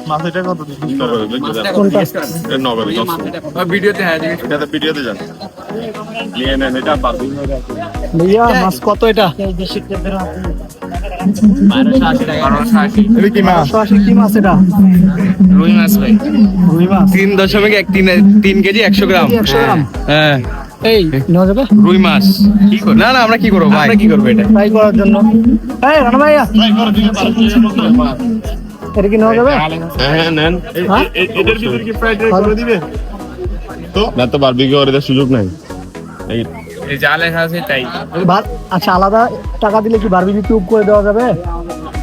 মাছটা কত ভিডিওতে ভিডিওতে যান নিয়ে নেন এটা ভাইয়া মাছ কত এটা? কি মাছ? 1280 কি মাছ এটা? রুই মাছ ভাই, রুই মাছ 3 কেজি 100 গ্রাম। 100 গ্রাম। হ্যাঁ এই নেওয়া যাবে? রুই মাছ। না না, আমরা কি করবো ভাই? আমরা কি করবো এটা? ট্রাই করার জন্য। এই রানা ভাইয়া এটা কি নেওয়া যাবে? হ্যাঁ নেন। হ্যাঁ? এটার ভিতরে কি ফ্রাইড রাইস করে দিবে? তো না তো বারবিকিউ করে দেওয়ার সুযোগ নাই। এই যা লেখা আছে তাই। আচ্ছা, আলাদা টাকা দিলে কি বারবিকিউ করে দেওয়া যাবে?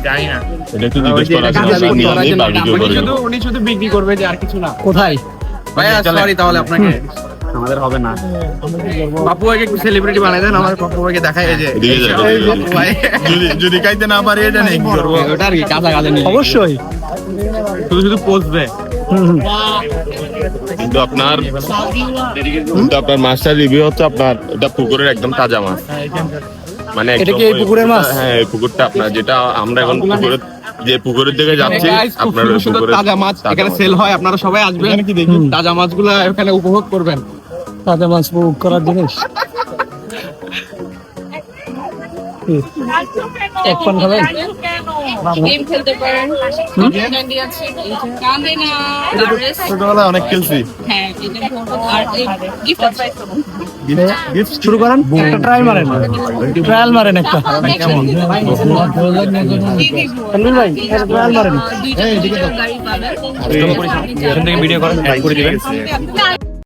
জানি না, এটা একটু জিজ্ঞেস করা আছে বারবিকিউ করে দেব। উনি শুধু বিক্রি করবে, যে আর কিছু না। কোথায়? ভাইয়া সরি তাহলে আপনাকে, আমাদের হবে না। বাপু ভাইকে একটু সেলিব্রিটি বানাই দেন, আমার বাপু ভাইকে দেখাই। এই যে এদিকে যাও। বাপু ভাই যদি খাইতে না পারি এটা নেই কি করব? ওটা আর কি কাঁচা কাঁচা নিয়ে অবশ্যই। শুধু পোষবে। কিন্তু আপনার মাছটা রিভিউ হচ্ছে আপনার এটা পুকুরের একদম তাজা মাছ। মানে এটা কি এই পুকুরের মাছ? হ্যাঁ, এই পুকুরটা আপনার যেটা আমরা এখন পুকুরের দিকে যাচ্ছি আপনার পুকুরের তাজা মাছ এখানে সেল হয়, আপনারা সবাই আসবেন, তাজা মাছগুলো এখানে উপভোগ করবেন। তাজা মাছ উপভোগ করার জিনিস। এক পান খাবেন? গেম খেলতে পারেন, ক্যান্ডি আছে, কান্দে না, ছোটবেলায় অনেক খেলছি। হ্যাঁ এটা আর গিফট আছে। গিফট শুরু করেন, একটা ট্রাই মারেন, ট্রায়াল মারেন একটা। কেমন ভাই একটা ট্রায়াল মারেন। দুইটা গাড়ি পাবেন, ভিডিও করেন, করে দিবেন।